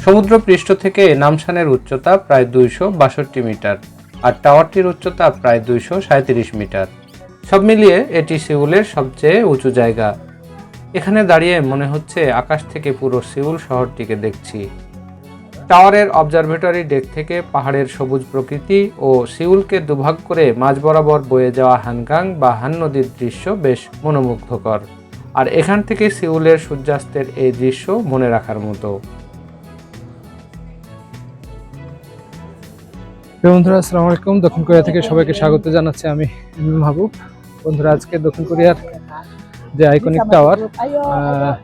সমুদ্রপৃষ্ঠ থেকে নামসানের উচ্চতা প্রায় 262 মিটার আর টাওয়ারটির উচ্চতা প্রায় 237 মিটার। সব মিলিয়ে এটি সিউলের সবচেয়ে উঁচু জায়গা। এখানে দাঁড়িয়ে মনে হচ্ছে আকাশ থেকে পুরো সিউল শহরটিকে দেখছি। টাওয়ারের অবজারভেটরি ডেক থেকে পাহাড়ের সবুজ প্রকৃতি ও সিউলকে দুভাগ করে মাঝ বরাবর বয়ে যাওয়া হানগাং বা হান নদীর দৃশ্য বেশ মনোমুগ্ধকর। আর এখান থেকে সিউলের সূর্যাস্তের এই দৃশ্য মনে রাখার মতো। বন্ধুরা আসসালামু আলাইকুম। দক্ষিণ কোরিয়া থেকে সবাইকে স্বাগত জানাচ্ছি আমি মাহবুব। বন্ধুরা, আজকে দক্ষিণ কোরিয়ার যে আইকনিক টাওয়ার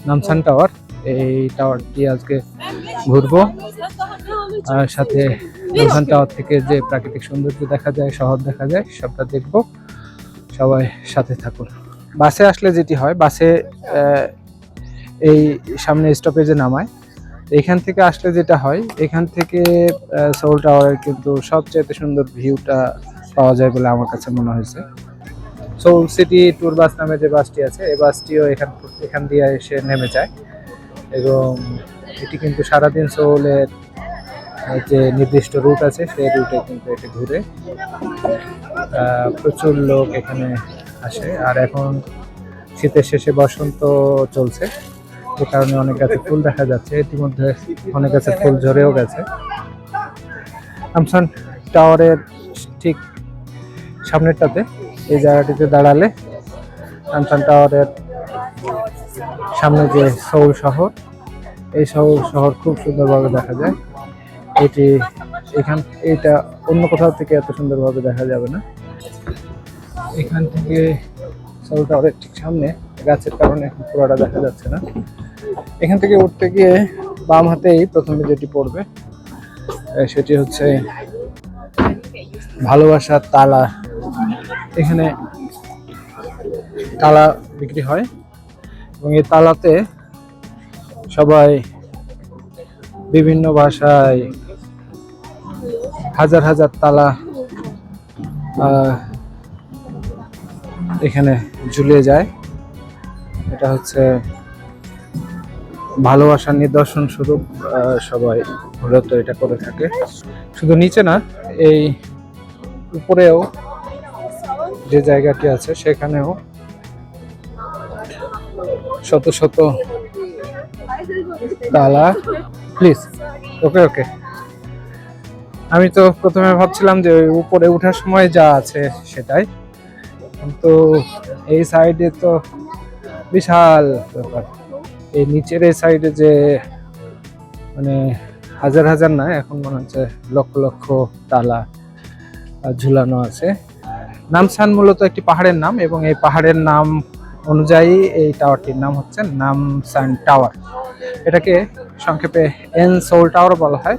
নামসান টাওয়ার, এই টাওয়ারটি আজকে ঘুরবো। আর সাথে নামসান টাওয়ার থেকে যে প্রাকৃতিক সৌন্দর্য দেখা যায়, শহর দেখা যায়, সবটা দেখবো। সবাই সাথে থাকুন। বাসে আসলে যেটি হয়, বাসে এই সামনে স্টপেজে নামায়। এখান থেকে আসলে যেটা হয়, এখান থেকে সোল টাওয়ারের কিন্তু সবচেয়ে সুন্দর ভিউটা পাওয়া যায় বলে আমার কাছে মনে হয়েছে। সোল সিটি ট্যুর বাস নামে যে বাসটি আছে, এই বাসটিও এখান দিয়ে এসে নেমে যায় এবং এটি কিন্তু সারাদিন সোলের যে নির্দিষ্ট রুট আছে সেই রুটে কিন্তু এটি ঘুরে। প্রচুর লোক এখানে আসে। আর এখন শীতের শেষে বসন্ত চলছে, যে কারণে অনেক গাছে ফুল দেখা যাচ্ছে। ইতিমধ্যে অনেক গাছে ফুল ঝরেও গেছে। নামসান টাওয়ারের ঠিক সামনেরটাতে এই জায়গাটিতে দাঁড়ালে নামসান টাওয়ারের সামনে যে সৌল শহর, এই সৌল শহর খুব সুন্দরভাবে দেখা যায়। এইটা অন্য কোথাও থেকে এত সুন্দরভাবে দেখা যাবে না। এখান থেকে সৌল টাওয়ারের ঠিক সামনে গাছের কারণে পুরোটা দেখা যাচ্ছে না। এখান থেকে উঠতে গিয়ে বাম হাতেই প্রথমে যেটি পড়বে সেটি হচ্ছে ভালোবাসার তালা। এখানে তালা বিক্রি হয় এবং এই তালাতে সবাই বিভিন্ন ভাষায় হাজার হাজার তালা এখানে ঝুলিয়ে যায়। এটা হচ্ছে ভালোবাসার নিদর্শন স্বরূপ সবাই মূলত এটা করে থাকে। শুধু নিচে না, এই উপরেও যে জায়গাটি আছে সেখানেও শত শত তালা। প্লিজ, ওকে ওকে। আমি তো প্রথমে ভাবছিলাম যে ওই উপরে ওঠার সময় যা আছে সেটাই, কিন্তু এই সাইডে তো বিশাল ব্যাপার। এই নিচের এই সাইডে যে মানে হাজার হাজার না, এখন মনে হচ্ছে লক্ষ লক্ষ তালা ঝুলানো আছে। নামসান মূলত একটি পাহাড়ের নাম এবং এই পাহাড়ের নাম অনুযায়ী এই টাওয়ারটির নাম হচ্ছে নামসান টাওয়ার। এটাকে সংক্ষেপে এন সোল টাওয়ার বলা হয়।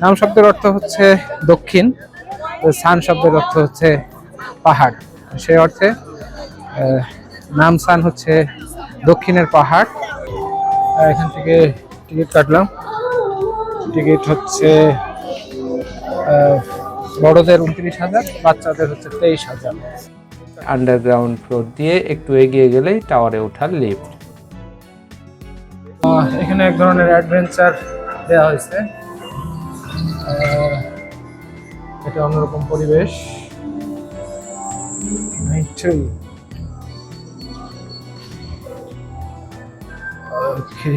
নাম শব্দের অর্থ হচ্ছে দক্ষিণ, সান শব্দের অর্থ হচ্ছে পাহাড়। সেই অর্থে নামসান হচ্ছে দক্ষিণের পাহাড়। এখান থেকে টিকিট কাটলাম। টিকিট হচ্ছে বড়দের 29,000, বাচ্চাদের হচ্ছে 23,000। আন্ডারগ্রাউন্ড ফ্লোর দিয়ে একটু এগিয়ে গেলেই টাওয়ারে ওঠার লিফট। এখানে এক ধরনের অ্যাডভেঞ্চার দেওয়া হয়েছে। এটা অন্যরকম পরিবেশ। ওকে,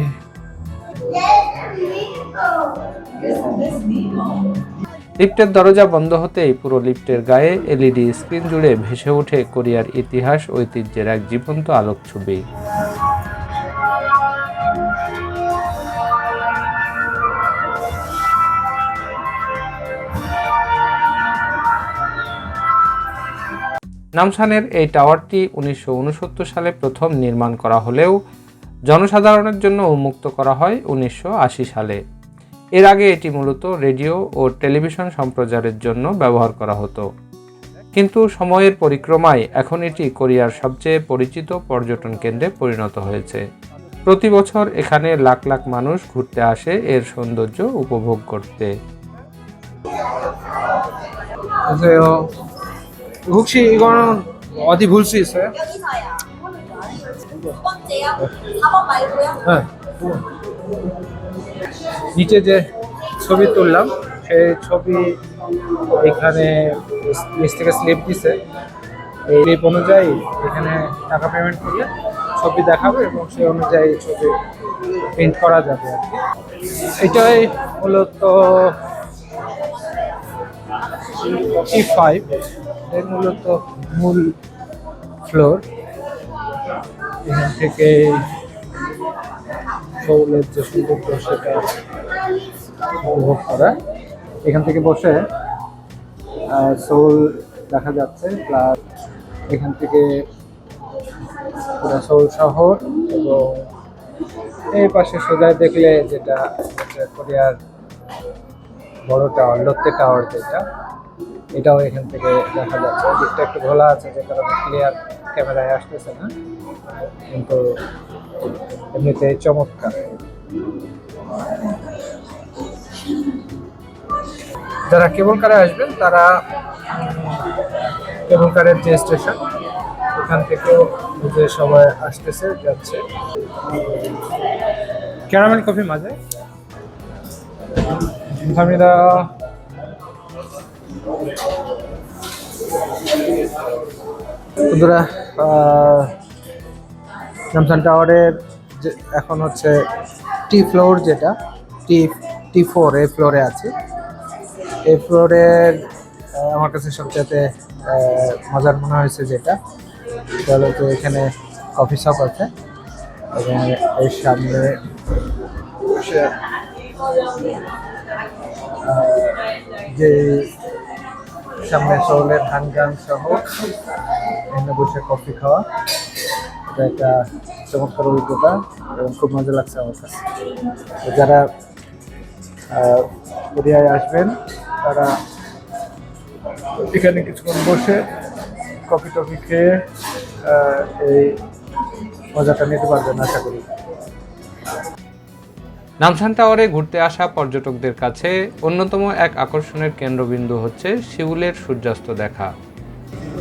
লিফটের দরজা বন্ধ হতেই পুরো লিফটের গায়ে এলইডি স্ক্রিন জুড়ে ভেসে ওঠে কোরিয়ার ইতিহাস ঐতিহ্যের এক জীবন্ত আলোকছবি। নামসানের এই টাওয়ারটি 1969 সালে প্রথম নির্মাণ করা হলেও জনসাধারণের জন্য উন্মুক্ত করা হয় 1980 সালে। এর আগে এটি মূলত রেডিও ও টেলিভিশন সম্প্রচারের জন্য ব্যবহার করা হতো, কিন্তু সময়ের পরিক্রমায় এখন এটি কোরিয়ার সবচেয়ে পরিচিত পর্যটন কেন্দ্রে পরিণত হয়েছে। প্রতি বছর এখানে লাখ লাখ মানুষ ঘুরতে আসে এর সৌন্দর্য উপভোগ করতে। 혹시 이거는 어디 볼 수 있어요? 두 번째요. 4번 말고요. 네. নিচে যে ছবি তুললাম সেই ছবি এখানে নিচ থেকে স্লিপ দিছে, এই স্লিপ অনুযায়ী এখানে টাকা পেমেন্ট করলে ছবি দেখাবে এবং সেই অনুযায়ী ছবি প্রিন্ট করা যাবে আর কি। এটাই মূলত T5 এর মূলত মূল ফ্লোর। এখান থেকে শৌলের যে সৌন্দর্য সেটা উপভোগ করা, এখান থেকে বসে শৌল দেখা যাচ্ছে, প্লাস এখান থেকে পুরো শৌল শহর এবং এই পাশে সোজা দেখলে যেটা কোরিয়ার বড় টাওয়ার লোত্তে টাওয়ার যেটা, এটাও এখান থেকে দেখা যাচ্ছে। দিকটা একটু ঘোলা আছে যে কারণে ক্লিয়ার ক্যামেরায় আসতেছে না, কিন্তু এমনিতে চমৎকার। যারা কেবল কারে আসবেন তারা কেবল কারের যে স্টেশন ওখান থেকেও যে সবাই আসতেছে যাচ্ছে। ক্যারামেল কফি মাঝে খামিরা বন্ধুরা, নামসান টাওয়ারের যে এখন হচ্ছে টি ফ্লোর, যেটা T4 এই ফ্লোরে আছে। এই ফ্লোরের আমার কাছে সবচেয়ে মজার মনে হয়েছে যেটা হলো যে এখানে কফি শপ আছে এবং এর সামনে যে সামনে শহরের হানগান সহ এখানে বসে কফি খাওয়া, এটা একটা চমৎকার অভিজ্ঞতা এবং খুব মজা লাগছে আমার কাছে। তো যারা কোরিয়ায় আসবেন তারা এখানে কিছুক্ষণ বসে কফি টফি খেয়ে এই মজাটা নিতে পারবেন আশা করি। নামসান টাওয়ারে ঘুরতে আসা পর্যটকদের কাছে অন্যতম এক আকর্ষণের কেন্দ্রবিন্দু হচ্ছে সিউলের সূর্যাস্ত দেখা।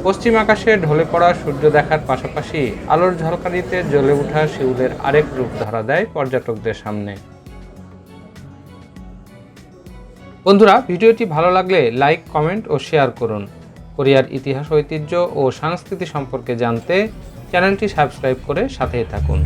পশ্চিম আকাশে ঢলে পড়া সূর্য দেখার পাশাপাশি আলোর ঝলকানিতে জ্বলে ওঠা সিউলের আরেক রূপ ধরা দেয় পর্যটকদের সামনে। বন্ধুরা, ভিডিওটি ভালো লাগলে লাইক, কমেন্ট ও শেয়ার করুন। কোরিয়ার ইতিহাস, ঐতিহ্য ও সংস্কৃতি সম্পর্কে জানতে চ্যানেলটি সাবস্ক্রাইব করে সাথেই থাকুন।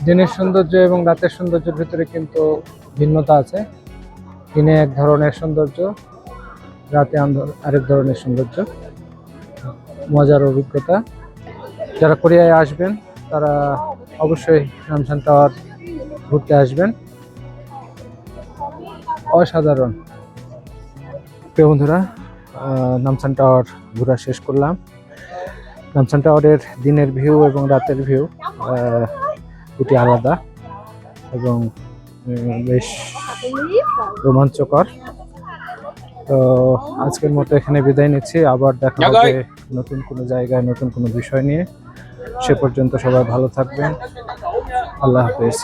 দিনের সৌন্দর্য এবং রাতের সৌন্দর্যের ভিতরে কিন্তু ভিন্নতা আছে। দিনে এক ধরনের সৌন্দর্য, রাতে আরেক ধরনের সৌন্দর্য। মজার অভিজ্ঞতা। যারা কোরিয়ায় আসবেন তারা অবশ্যই নামসান টাওয়ার ঘুরতে আসবেন, অসাধারণ। প্রিয় বন্ধুরা, নামসান টাওয়ার ঘোরা শেষ করলাম। নামসান টাওয়ারের দিনের ভিউ এবং রাতের ভিউ দুটি আলাদা এবং বেশ রোমাঞ্চকর। তো আজকের মতো এখানে বিদায় নিচ্ছি, আবার দেখা হবে নতুন কোনো জায়গায় নতুন কোনো বিষয় নিয়ে। সে পর্যন্ত সবাই ভালো থাকবেন। আল্লাহ হাফেজ।